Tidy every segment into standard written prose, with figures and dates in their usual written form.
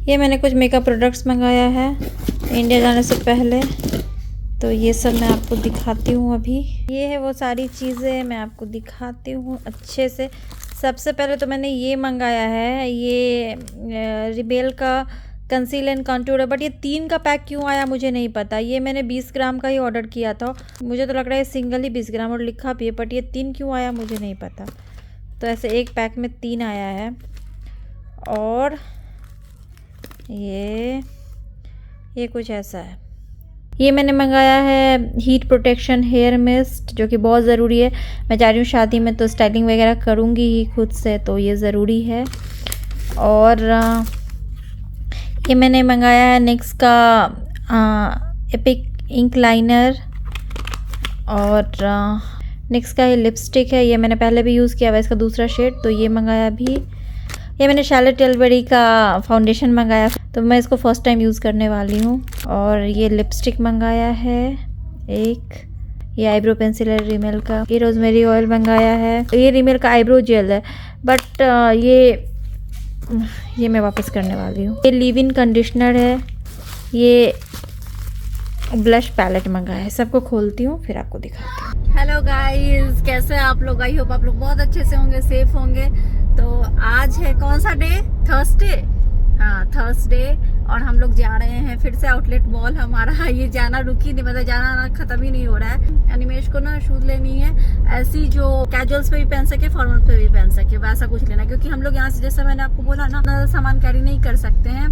ये मैंने कुछ मेकअप प्रोडक्ट्स मंगाया है इंडिया जाने से पहले, तो ये सब मैं आपको दिखाती हूँ। अभी ये है वो सारी चीज़ें, मैं आपको दिखाती हूँ अच्छे से। सबसे पहले तो मैंने ये मंगाया है, ये रिबेल का कंसील एंड कंटूर है, बट ये 3 का पैक क्यों आया मुझे नहीं पता। ये मैंने 20 ग्राम का ही ऑर्डर किया था, मुझे तो लग रहा है सिंगल ही 20 ग्राम और लिखा भी है, बट ये 3 क्यों आया मुझे नहीं पता। तो ऐसे एक पैक में 3 आया है। और ये कुछ ऐसा है। ये मैंने मंगाया है हीट प्रोटेक्शन हेयर मिस्ट, जो कि बहुत ज़रूरी है। मैं जा रही हूँ शादी में, तो स्टाइलिंग वगैरह करूँगी ही खुद से, तो ये ज़रूरी है। और ये मैंने मंगाया है निक्स का एपिक इंक लाइनर, और निक्स का ये लिपस्टिक है। ये मैंने पहले भी यूज़ किया हुआ, इसका दूसरा शेड, तो ये मंगाया भी। ये मैंने शार्लेट टिलबरी का फाउंडेशन मंगाया, तो मैं इसको फर्स्ट टाइम यूज़ करने वाली हूँ। और ये लिपस्टिक मंगाया है एक, ये आईब्रो पेंसिल है रिमेल का। ये रोजमेरी ऑयल मंगाया है, ये रिमेल का आईब्रो जेल है, बट ये मैं वापस करने वाली हूँ। ये लीव इन कंडीशनर है, ये ब्लश पैलेट मंगाया है। सबको खोलती हूँ फिर आपको दिखाती हूँ। हेलो गाइस, कैसे हैं आप लोग? आई होप आप लोग बहुत अच्छे से होंगे, सेफ होंगे। तो आज है कौन सा डे? थर्सडे। हाँ, थर्सडे, और हम लोग जा रहे हैं फिर से आउटलेट मॉल। हमारा ये जाना रुकी नहीं, मतलब जाना खत्म ही नहीं हो रहा है। एनिमेश को ना शूज लेनी है, ऐसी जो कैजुअल्स पे भी पहन सके, फॉर्मल पे भी पहन सके, वैसा कुछ लेना, क्योंकि हम लोग यहाँ से, जैसा मैंने आपको बोला ना, सामान कैरी नहीं कर सकते हैं,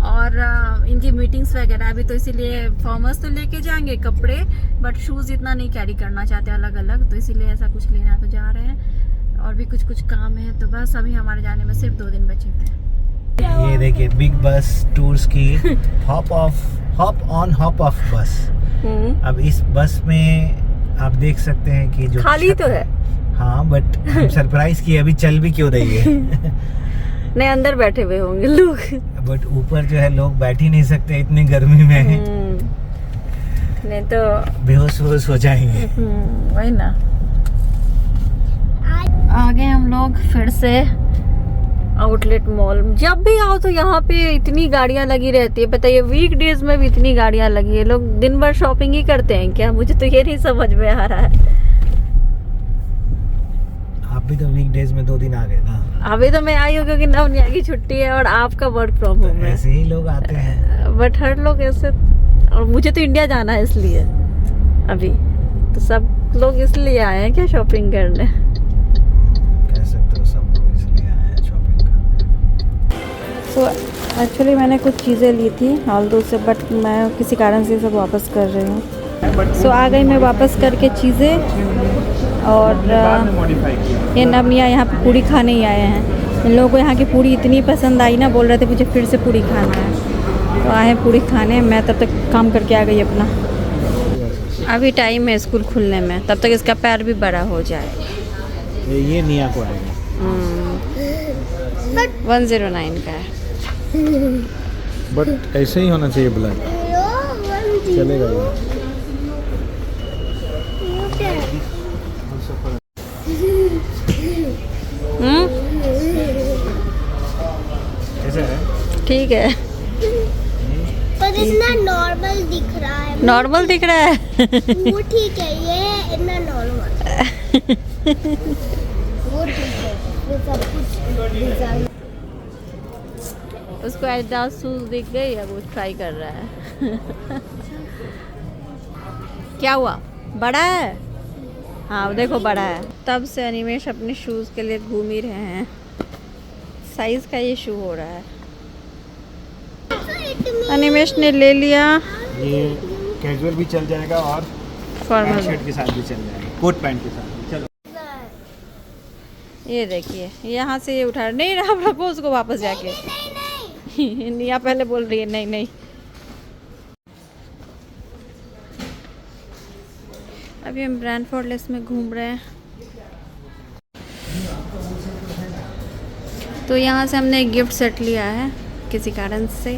और इनकी मीटिंग्स वगैरह भी, तो इसीलिए फॉर्मल्स तो लेके जाएंगे कपड़े, बट शूज़ इतना नहीं कैरी करना चाहते अलग अलग, तो इसीलिए ऐसा कुछ लेना, तो जा रहे हैं। और भी कुछ काम है, तो बस अभी हमारे जाने में सिर्फ 2 दिन बचे थे। ये देखिए बिग बस टूर्स की हॉप ऑन हॉप ऑफ बस। अब इस बस में आप देख सकते हैं कि जो खाली तो है। हाँ, बट हम सरप्राइज किए, अभी चल भी क्यों रही है। नहीं, अंदर बैठे हुए होंगे लोग, बट ऊपर जो है लोग बैठ ही नहीं सकते इतनी गर्मी में। नहीं तो बेहोश हो जाएंगे। वही ना। आ गए हम लोग फिर से आउटलेट मॉल। जब भी आओ तो यहाँ पे इतनी गाड़ियाँ लगी रहती है, बताइए वीक डेज में भी इतनी गाड़ियाँ लगी है। लोग दिन भर शॉपिंग ही करते हैं क्या? मुझे तो ये नहीं समझ में आ रहा है। आप भी तो वीक डेज में 2 दिन आ गए ना। अभी तो मैं आई हूँ क्योंकि नवनिया की छुट्टी है और आपका वर्क फ्रॉम होम है। ऐसे ही लोग आते हैं, बट हर लोग ऐसे, और मुझे तो इंडिया जाना है इसलिए अभी, तो सब लोग इसलिए आए हैं क्या शॉपिंग करने? कह सकते हो सब लोग इसलिए आए हैं शॉपिंग करने। तो एक्चुअली मैंने कुछ चीज़ें ली थी हालदो से, बट मैं किसी कारण से सब वापस कर रही हूँ। सो आ गई मैं वापस करके चीज़ें। और ये नवनिया यहाँ पे पूड़ी खाने ही आए हैं। इन लोगों को यहाँ की पूड़ी इतनी पसंद आई ना, बोल रहे थे मुझे फिर से पूड़ी खाना है, तो आए हैं पूड़ी खाने। मैं तब तक काम करके आ गई अपना। अभी टाइम है स्कूल खुलने में, तब तक इसका पैर भी बड़ा हो जाए। ये निया को आएगा 109 का है, बट ऐसे ही होना चाहिए ब्लड, चलेगा ये। कैसा है? ठीक है, पर इतना नॉर्मल दिख रहा है। नॉर्मल दिख रहा है। वो ठीक है, ये इतना नॉर्मल। वो ठीक है, वो सब कुछ डिजाइन। उसको एडिडास शूज दिख गई है, वो ट्राई कर रहा है। क्या हुआ? बड़ा है? हाँ देखो बड़ा है। तब से अनिमेश अपने शूज़ के लिए घूम ही रहे हैं। साइज़ का ये शू हो रहा है। अनिमेश ने ले लिया। ये कैजुअल भी चल जाएगा और फॉर्मल शर्ट के साथ भी चल जाएगा, कोट पैंट के साथ भी। चलो ये देखिए, यहाँ से ये उठा नहीं रहा, रखो उसको वापस जाके। निया पहले बोल रही है नहीं नहीं। अभी हम ब्रांड फॉरलेस में घूम रहे हैं। तो यहाँ से हमने एक गिफ्ट सेट लिया है किसी कारण से,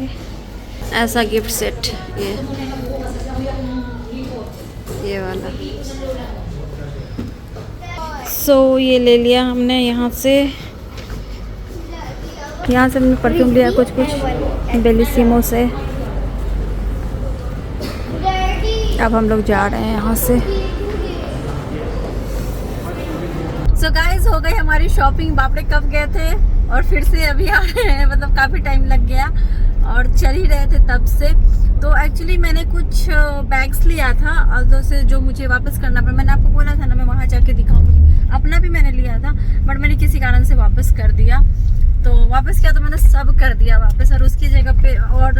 ऐसा गिफ्ट सेट, ये वाला। सो ये ले लिया हमने यहाँ से। हमने परफ्यूम लिया कुछ बेलिसिमो से। अब हम लोग जा रहे हैं यहाँ से। सो गाइस, हो गई हमारी शॉपिंग। बापरे कब गए थे और फिर से अभी आ रहे हैं, मतलब काफ़ी टाइम लग गया और चल ही रहे थे तब से। तो एक्चुअली मैंने कुछ बैग्स लिया था अल्दो से जो मुझे वापस करना पड़ा। मैंने आपको बोला था ना मैं वहाँ जाके दिखाऊंगी। अपना भी मैंने लिया था बट मैंने किसी कारण से वापस कर दिया। तो वापस किया तो मैंने सब कर दिया वापस, और उसकी जगह पे और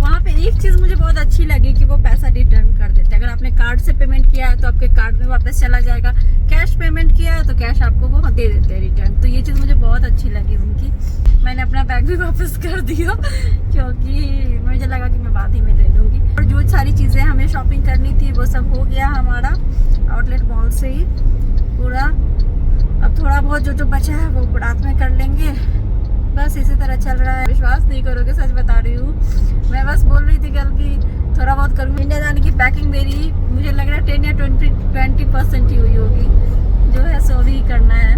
वहाँ पे एक चीज़ मुझे बहुत अच्छी लगी कि वो पैसा रिटर्न कर देते। अगर आपने कार्ड से पेमेंट किया है तो आपके कार्ड में वापस चला जाएगा, कैश पेमेंट किया है तो कैश आपको वो दे देते हैं रिटर्न। तो ये चीज़ मुझे बहुत अच्छी लगी उनकी। मैंने अपना बैग भी वापस कर दिया क्योंकि मुझे लगा कि मैं बाद ही में ले लूँगी। और जो सारी चीज़ें हमें शॉपिंग करनी थी वो सब हो गया हमारा आउटलेट मॉल से ही पूरा। अब थोड़ा बहुत जो बचा है वो रात में कर लेंगे। बस इसी तरह चल रहा है। विश्वास नहीं करोगे, सच बता रही हूँ। मैं बस बोल रही थी कल कि थोड़ा बहुत करूँगी। इंडिया जाने की पैकिंग मेरी मुझे लग रहा है 10 या 20% ही हुई होगी। जो है सो भी करना है,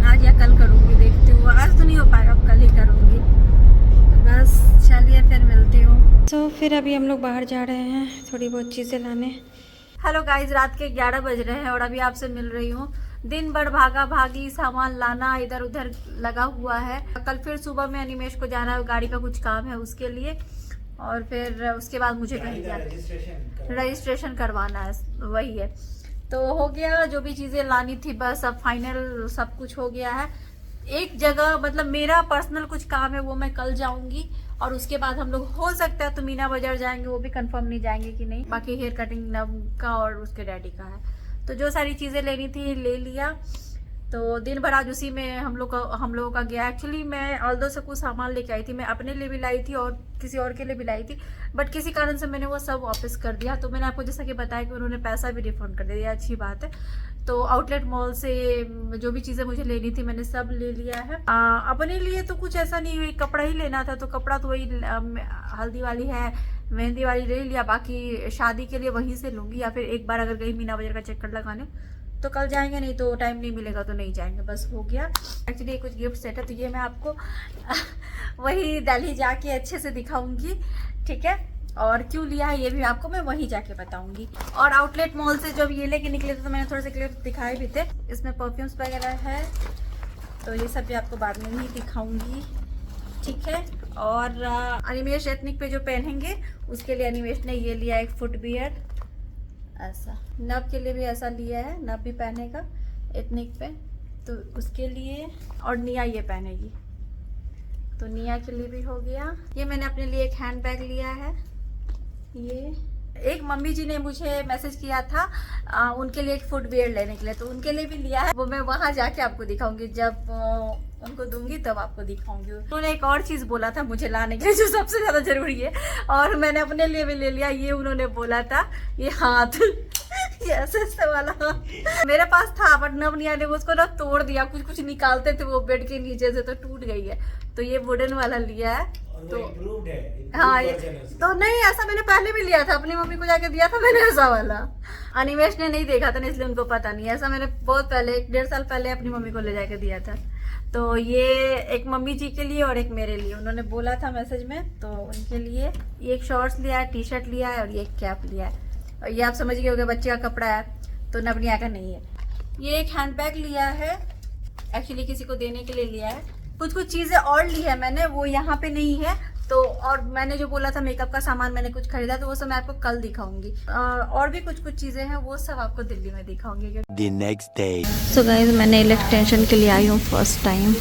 आज या कल करूँगी, देखती हूँ। आज तो नहीं हो पाएगा, कल ही करूँगी। तो बस चलिए फिर मिलती हूँ। तो फिर अभी हम लोग बाहर जा रहे हैं थोड़ी बहुत चीज़ें लाने। हेलो गाइज, रात के 11 बज रहे हैं और अभी आपसे मिल रही हूँ। दिन भर भागा भागी, सामान लाना इधर उधर लगा हुआ है। कल फिर सुबह में अनिमेश को जाना है, गाड़ी का कुछ काम है उसके लिए। और फिर उसके बाद मुझे कहीं जाना, रजिस्ट्रेशन करवाना है, वही है। तो हो गया जो भी चीज़ें लानी थी, बस अब फाइनल सब कुछ हो गया है। एक जगह मतलब मेरा पर्सनल कुछ काम है वो मैं कल जाऊंगी, और उसके बाद हम लोग हो सकता है तो मीना बाजार जाएंगे, वो भी कंफर्म नहीं जाएंगे कि नहीं। बाकी हेयर कटिंग नव का और उसके डैडी का है। तो जो सारी चीज़ें लेनी थी ले लिया। तो दिन भर आज उसी में हम लोगों का गया। एक्चुअली मैं ऑल्दो से कुछ सामान लेके आई थी, मैं अपने लिए भी लाई थी और किसी और के लिए भी लाई थी, बट किसी कारण से मैंने वो सब वापस कर दिया। तो मैंने आपको जैसा कि बताया कि उन्होंने पैसा भी रिफंड कर दिया, अच्छी बात है। तो आउटलेट मॉल से जो भी चीज़ें मुझे लेनी थी मैंने सब ले लिया है। अपने लिए तो कुछ ऐसा नहीं हुई, कपड़ा ही लेना था तो कपड़ा तो वही हल्दी वाली है, मेहंदी वाली ले लिया। बाकी शादी के लिए वहीं से लूँगी, या फिर एक बार अगर गई मीना बाजार का चक्कर लगाने तो कल जाएंगे, नहीं तो टाइम नहीं मिलेगा तो नहीं जाएंगे। बस हो गया। एक्चुअली कुछ गिफ्ट सेट है तो ये मैं आपको वही दिल्ली जाके अच्छे से दिखाऊंगी, ठीक है। और क्यों लिया है ये भी आपको मैं वहीं जाके बताऊंगी। और आउटलेट मॉल से जब ये लेके निकले थे तो मैंने थोड़े से क्लिप दिखाए भी थे। इसमें परफ्यूम्स वगैरह है, तो ये सब भी आपको बाद में ही दिखाऊंगी, ठीक है। और अनिमेश एथनिक पे जो पहनेंगे उसके लिए अनिमेश ने ये लिया एक फुटवियर ऐसा। नब के लिए भी ऐसा लिया है, नब भी पहनेगा एथनिक पे तो उसके लिए। और निया ये पहनेगी तो निया के लिए भी हो गया। ये मैंने अपने लिए एक हैंड बैग लिया है। ये एक मम्मी जी ने मुझे मैसेज किया था उनके लिए एक फुटवियर लेने के लिए, तो उनके लिए भी लिया है। वो मैं वहाँ जाके आपको दिखाऊंगी, जब उनको दूंगी तब आपको दिखाऊंगी। उन्होंने एक और चीज़ बोला था मुझे लाने के लिए जो सबसे ज़्यादा ज़रूरी है, और मैंने अपने लिए भी ले लिया। ये उन्होंने बोला था ये हाथ ये ऐसे वाला मेरे पास था, बट नवनिया ने उसको ना तोड़ दिया। कुछ निकालते थे वो बेड के नीचे से तो टूट गई है। तो ये वुडन वाला लिया है। तो हाँ, ये तो नहीं, ऐसा मैंने पहले भी लिया था, अपनी मम्मी को जाके दिया था मैंने ऐसा वाला। अनिमेश ने नहीं देखा था ना, इसलिए उनको पता नहीं। ऐसा मैंने बहुत पहले 1.5 साल पहले अपनी मम्मी को ले जाके दिया था। तो ये एक मम्मी जी के लिए और एक मेरे लिए उन्होंने बोला था मैसेज में, तो उनके लिए ये एक शॉर्ट्स लिया है, टी शर्ट लिया है और ये एक कैप लिया है। और ये आप समझ गए होंगे बच्चे का कपड़ा है, तो नवनिया का नहीं है। ये एक हैंड बैग लिया है, एक्चुअली किसी को देने के लिए लिया है। कुछ चीज़ें और ली है मैंने, वो यहाँ पे नहीं है। तो और मैंने जो बोला था मेकअप का सामान मैंने कुछ खरीदा, तो वो सब मैं आपको कल दिखाऊंगी। और भी कुछ चीज़ें हैं वो सब आपको दिल्ली में दिखाऊंगी। The next day. So guys, मैं नेल एक्सटेंशन के लिए आई हूँ फर्स्ट टाइम।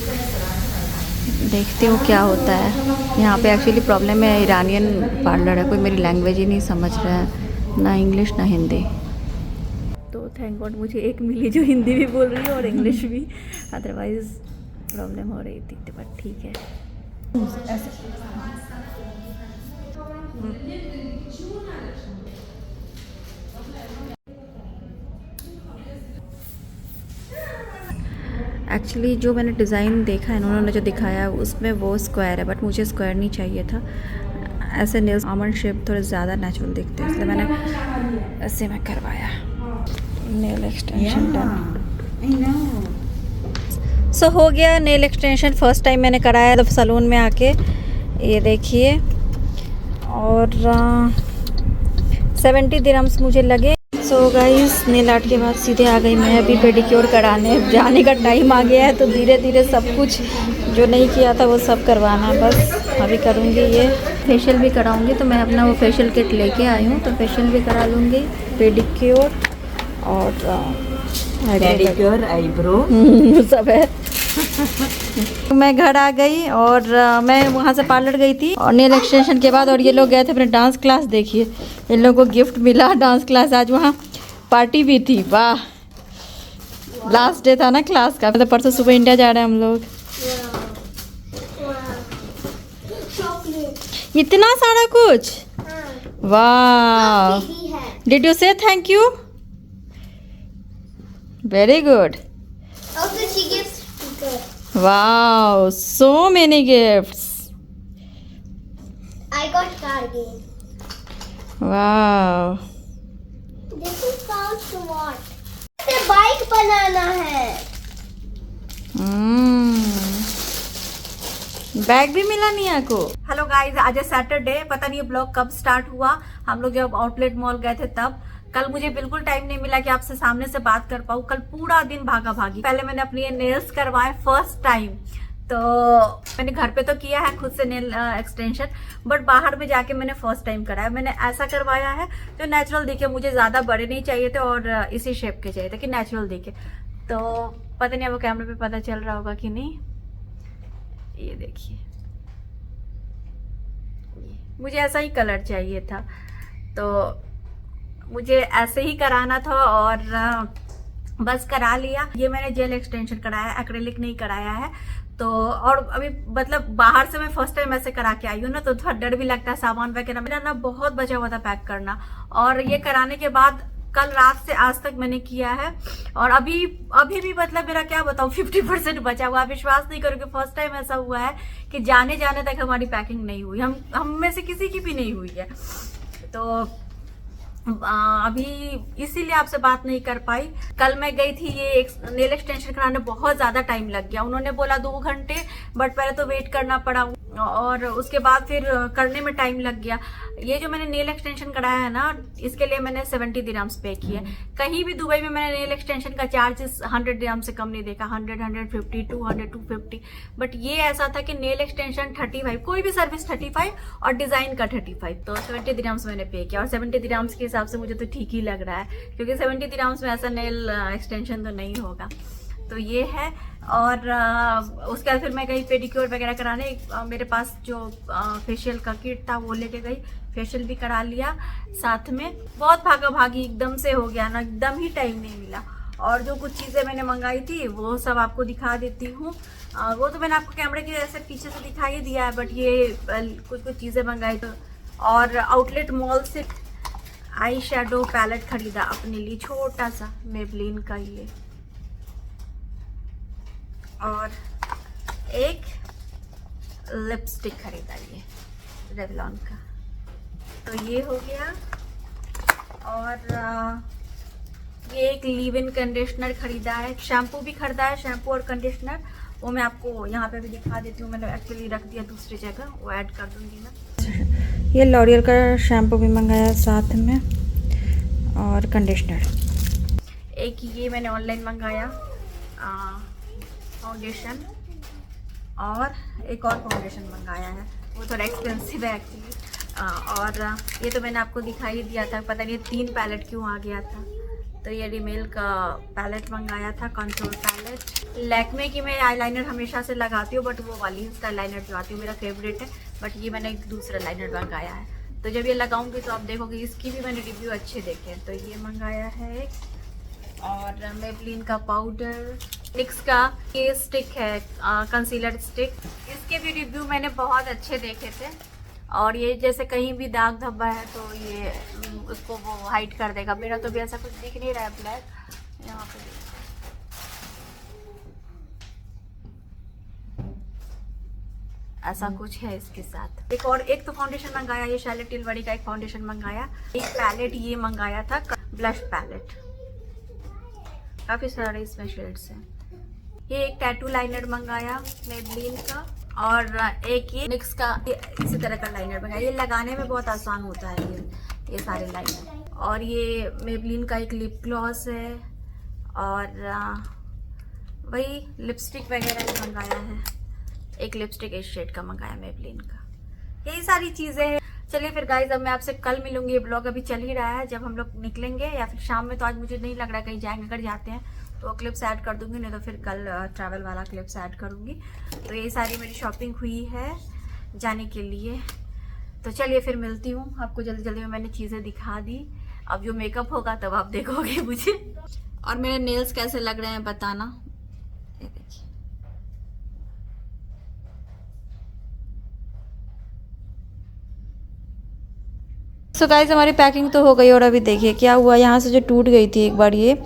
देखती हूँ क्या होता है। यहाँ पे एक्चुअली प्रॉब्लम है, ईरानियन पार्लर है, कोई मेरी लैंग्वेज ही नहीं समझ रहा है, ना इंग्लिश ना हिंदी। तो थैंक गॉड मुझे एक मिली जो हिंदी भी बोल रही है और इंग्लिश भी, अदरवाइज प्रॉब्लम हो रही थी। बट ठीक है। एक्चुअली जो मैंने डिज़ाइन देखा है, उन्होंने जो दिखाया है उसमें वो स्क्वायर है, बट मुझे स्क्वायर नहीं चाहिए था। ऐसे नेल्स आमंड शेप थोड़े ज़्यादा नेचुरल दिखते हैं, इसलिए मैंने ऐसे में करवाया। Nail extension done. सो हो गया नेल एक्सटेंशन। फर्स्ट टाइम मैंने कराया सैलून में आके। ये देखिए, और 70 दिरहम्स मुझे लगे। सो गाइस, नेल आर्ट के बाद सीधे आ गई मैं अभी पेडिक्योर कराने। जाने का टाइम आ गया है तो धीरे धीरे सब कुछ जो नहीं किया था वो सब करवाना है। बस अभी करूँगी, ये फेशियल भी कराऊँगी। तो मैं अपना वो फेशियल किट लेके आई हूँ, तो फेशियल भी करा लूँगी, पेडिक्योर और पेडिक्योर, आईब्रो सब है। मैं घर आ गई और मैं वहाँ से पार्लर गई थी और नेल एक्सटेंशन के बाद, और ये लोग गए थे अपने डांस क्लास। देखिए इन लोगों को गिफ्ट मिला डांस क्लास। आज वहाँ पार्टी भी थी। वाह, लास्ट डे था ना क्लास का। मतलब परसों सुबह इंडिया जा रहे हैं हम लोग। इतना सारा कुछ, वाह। डिड यू से thank you? Very good. Also she gives sticker. Wow, so many gifts. I got car game. Wow. This is called what? इसे बाइक बनाना है। बैग भी मिला निया को। हेलो गाइस, आज है सैटरडे। पता नहीं ये ब्लॉग कब स्टार्ट हुआ। हम लोग जब आउटलेट मॉल गए थे तब। कल मुझे बिल्कुल टाइम नहीं मिला कि आपसे सामने से बात कर पाऊँ। कल पूरा दिन भागा भागी। पहले मैंने अपने नेल्स करवाए फर्स्ट टाइम। तो मैंने घर पे तो किया है खुद से नेल एक्सटेंशन, बट बाहर में जाके मैंने फर्स्ट टाइम कराया। मैंने ऐसा करवाया है जो नेचुरल दिखे। मुझे ज़्यादा बड़े नहीं चाहिए थे और इसी शेप के चाहिए थे कि नेचुरल दिखे। तो पता नहीं आपको कैमरे पे पता चल रहा होगा कि नहीं। ये देखिए, मुझे ऐसा ही कलर चाहिए था, तो मुझे ऐसे ही कराना था और बस करा लिया। ये मैंने जेल एक्सटेंशन कराया, एक्रेलिक नहीं कराया है। तो और अभी मतलब बाहर से मैं फर्स्ट टाइम ऐसे करा के आई हूँ ना, तो थोड़ा डर भी लगता है। सामान वगैरह मेरा ना बहुत बचा हुआ था पैक करना, और ये कराने के बाद कल रात से आज तक मैंने किया है। और अभी भी मतलब मेरा क्या बताऊँ 50% बचा हुआ। आप विश्वास नहीं करोगे, फर्स्ट टाइम ऐसा हुआ है कि जाने तक हमारी पैकिंग नहीं हुई। हम में से किसी की भी नहीं हुई है। तो अभी इसीलिए आपसे बात नहीं कर पाई। कल मैं गई थी ये नेल एक्सटेंशन कराने, बहुत ज़्यादा टाइम लग गया। उन्होंने बोला 2 घंटे, बट पहले तो वेट करना पड़ा और उसके बाद फिर करने में टाइम लग गया। ये जो मैंने नेल एक्सटेंशन कराया है ना, इसके लिए मैंने 70 दिरहम्स पे किए। कहीं भी दुबई में मैंने नेल एक्सटेंशन का चार्ज 100 दिरहम से कम नहीं देखा। 100, 150, 200, 250। बट ये ऐसा था कि नेल एक्सटेंशन 35, कोई भी सर्विस 35 और डिजाइन का 35। तो 70 दिरहम्स मैंने पे किया, और 70 दिरहम्स के हिसाब से मुझे तो ठीक ही लग रहा है, क्योंकि 70 दिरहम्स में ऐसा नेल एक्सटेंशन तो नहीं होगा। तो ये है। और उसके बाद फिर मैं गई पेडिक्योर वगैरह कराने। मेरे पास जो फेशियल का किट था वो लेके गई, फेशियल भी करा लिया साथ में। बहुत भागा भागी एकदम से हो गया ना, एकदम ही टाइम नहीं मिला। और जो कुछ चीज़ें मैंने मंगाई थी वो सब आपको दिखा देती हूँ। वो तो मैंने आपको कैमरे के ऐसे पीछे से दिखाई दिया है, बट ये कुछ चीज़ें मंगाई तो। और आउटलेट मॉल से आई शेडो पैलेट खरीदा अपने लिए, छोटा सा मेबलिन का ये, और एक लिपस्टिक खरीदा ये रेवलॉन का। तो ये हो गया। और ये एक लीव इन कंडीशनर खरीदा है। शैम्पू भी खरीदा है, शैम्पू और कंडीशनर। वो मैं आपको यहाँ पे भी दिखा देती हूँ। मैंने एक्चुअली रख दिया दूसरी जगह, वो ऐड कर दूँगी मैं। ये लॉरियल का शैम्पू भी मंगाया साथ में, और कंडीशनर। एक ये मैंने ऑनलाइन मंगाया फाउंडेशन, और एक और फाउंडेशन मंगाया है, वो थोड़ा एक्सपेंसिव है एक्चुअली। और ये तो मैंने आपको दिखाई दिया था, पता नहीं 3 पैलेट क्यों आ गया था। तो ये रिमेल का पैलेट मंगाया था, कंट्रोल पैलेट। लैक्मे की मैं आईलाइनर हमेशा से लगाती हूँ, बट वो वाली इसका लाइनर जो आती है मेरा फेवरेट है। बट ये मैंने एक दूसरा लाइनर मंगाया है, तो जब ये लगाऊंगी तो आप देखोगे। इसकी भी मैंने रिव्यू अच्छे देखे हैं। तो ये मंगाया है एक, और मेबलिन का पाउडर, निक्स का ये स्टिक है, कंसीलर स्टिक। इसके भी रिव्यू मैंने बहुत अच्छे देखे थे। और ये जैसे कहीं भी दाग धब्बा है तो ये उसको वो हाइड कर देगा। मेरा तो भी ऐसा कुछ दिख नहीं रहा है ब्लैक। यहाँ पे ऐसा कुछ है इसके साथ। एक तो फाउंडेशन मंगाया, ये शैलेट टिलवरी का एक फाउंडेशन मंगाया। एक पैलेट ये मंगाया था, ब्लश पैलेट। काफ़ी सारे इसमें शेड्स हैं। ये एक टैटू लाइनर मंगाया मेबलिन का, और एक ये NYX का इसी तरह का लाइनर मंगाया। ये लगाने में बहुत आसान होता है ये सारे लाइनर। और ये मेबलिन का एक लिप ग्लॉस है और वही लिपस्टिक वगैरह मंगाया है। एक लिपस्टिक इस शेड का मंगाया मेबलिन का। यही सारी चीज़ें हैं। चलिए फिर गाइस, अब मैं आपसे कल मिलूंगी। ये ब्लॉग अभी चल ही रहा है, जब हम लोग निकलेंगे या फिर शाम में, तो आज मुझे नहीं लग रहा कहीं जाएंगे। अगर जाते हैं तो क्लिप्स ऐड कर दूंगी, नहीं तो फिर कल ट्रैवल वाला क्लिप्स ऐड करूंगी। तो यही सारी मेरी शॉपिंग हुई है जाने के लिए। तो चलिए फिर मिलती हूँ आपको जल्दी जल्दी में। मैंने चीज़ें दिखा दी, अब जो मेकअप होगा तब आप देखोगे मुझे। और मेरे नेल्स कैसे लग रहे हैं बताना। ये देखिए, सो गाइस हमारी पैकिंग तो हो गई। और अभी देखिए क्या हुआ, यहाँ से जो टूट गई थी एक बार ये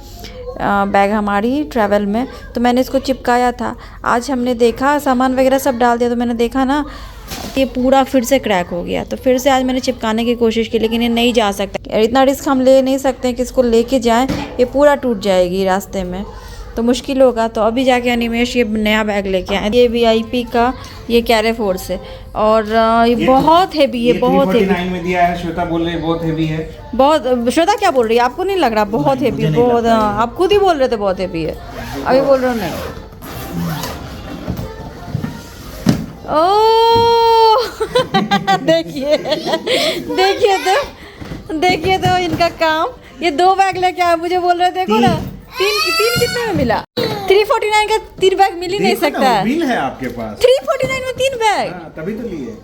बैग हमारी ट्रैवल में, तो मैंने इसको चिपकाया था। आज हमने देखा, सामान वगैरह सब डाल दिया, तो मैंने देखा ना ये पूरा फिर से क्रैक हो गया। तो फिर से आज मैंने चिपकाने की कोशिश की, लेकिन ये नहीं जा सकता। इतना रिस्क हम ले नहीं सकते हैं कि इसको लेके जाएं, ये पूरा टूट जाएगी रास्ते में, तो मुश्किल होगा। तो अभी जाके अनिमेश ये नया बैग लेके आए, ये VIP का, ये कैरेफोर से। और ये बहुत हैवी है, बहुत हैवी। 349 में दिया है, श्वेता बोल रही है बहुत हैवी है। बहुत, श्वेता क्या बोल रही है? आपको नहीं लग रहा बहुत हैवी? बहुत, आप खुद ही बोल रहे थे बहुत हैवी है, अभी बोल रहे हो नहीं। ओ देखिए देखिए तो इनका काम। ये 2 बैग लेके आए, मुझे बोल रहे देखो ना, तीन कितने में मिला? 349 का 3 बैग मिल ही नहीं सकता है। बिल है आपके पास 349 में 3 बैग। तभी तो लिए।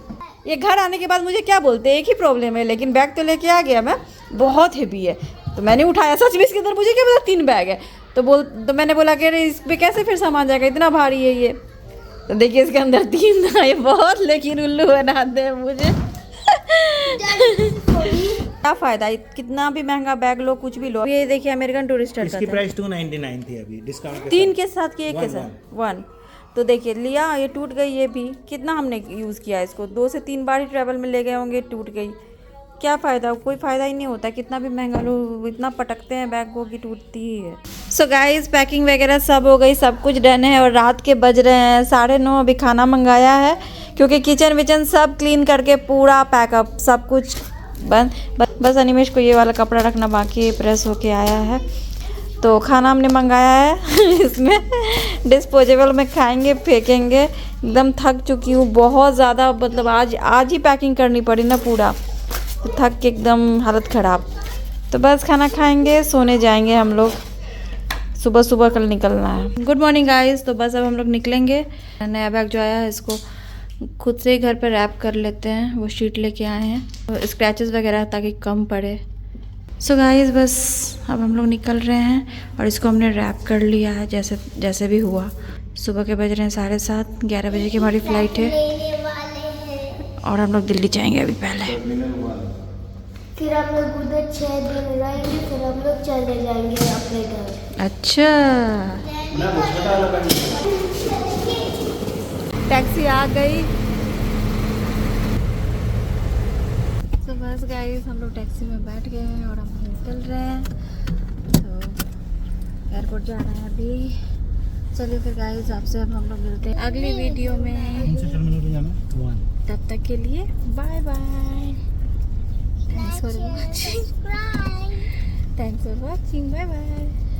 ये घर आने के बाद मुझे क्या बोलते हैं, एक ही प्रॉब्लम है, लेकिन बैग तो लेके आ गया मैं, बहुत हैवी है। तो मैंने उठाया, सच में इसके अंदर मुझे क्या पता 3 बैग है। तो मैंने बोला कि अरे इस पे कैसे फिर सामान जाएगा, इतना भारी है ये। तो देखिए इसके अंदर 3 था, ये बहुत लेकिन उल्लू बनाते हैं मुझे। क्या फायदा, कितना भी महंगा बैग लो, कुछ भी लो। ये देखिए अमेरिकन टूरिस्टर का इसकी प्राइस 299 थी अभी डिस्काउंट के 3 के साथ कि 1 के साथ 1। तो देखिए लिया, ये टूट गई। ये भी कितना हमने यूज़ किया इसको, 2 से 3 बार ही ट्रैवल में ले गए होंगे, टूट गई। क्या फ़ायदा, कोई फ़ायदा ही नहीं होता। कितना भी महंगा लो, इतना पटकते हैं बैग को कि टूटती ही है। सो गाइस पैकिंग वगैरह सब हो गई, सब कुछ डन है। और रात के बज रहे हैं 9:30। अभी खाना मंगाया है, क्योंकि किचन विचन सब क्लीन करके पूरा पैकअप सब कुछ बंद। बस अनिमेश को ये वाला कपड़ा रखना बाकी, प्रेस होके आया है। तो खाना हमने मंगाया है इसमें डिस्पोजेबल में खाएंगे, फेंकेंगे। एकदम थक चुकी हूँ बहुत ज़्यादा, मतलब आज ही पैकिंग करनी पड़ी ना पूरा, तो थक के एकदम हालत ख़राब। तो बस खाना खाएंगे, सोने जाएंगे हम लोग, सुबह कल निकलना है। Good morning guys. तो बस अब हम लोग निकलेंगे। नया बैग जो आया है इसको खुद से ही घर पर रैप कर लेते हैं, वो शीट लेके आए हैं, तो स्क्रैचेस वगैरह ताकि कम पड़े। सो गाइस बस अब हम लोग निकल रहे हैं और इसको हमने रैप कर लिया है जैसे भी हुआ। सुबह के बज रहे हैं 7:30, 11 बजे की हमारी फ़्लाइट है और हम लोग दिल्ली जाएंगे अभी पहले। फिर हम लोग उधर 6 दिन रहेंगे, फिर हम लोग चले जाएंगे अपने घर। अच्छा, टैक्सी आ गई। तो बस गाइस हम लोग टैक्सी में बैठ गए हैं और हम निकल रहे हैं। तो एयरपोर्ट जाना है अभी। चलिए फिर गाइस आपसे अब हम लोग मिलते हैं अगली वीडियो में। तब तक के लिए bye bye. Thanks for watching. Bye bye.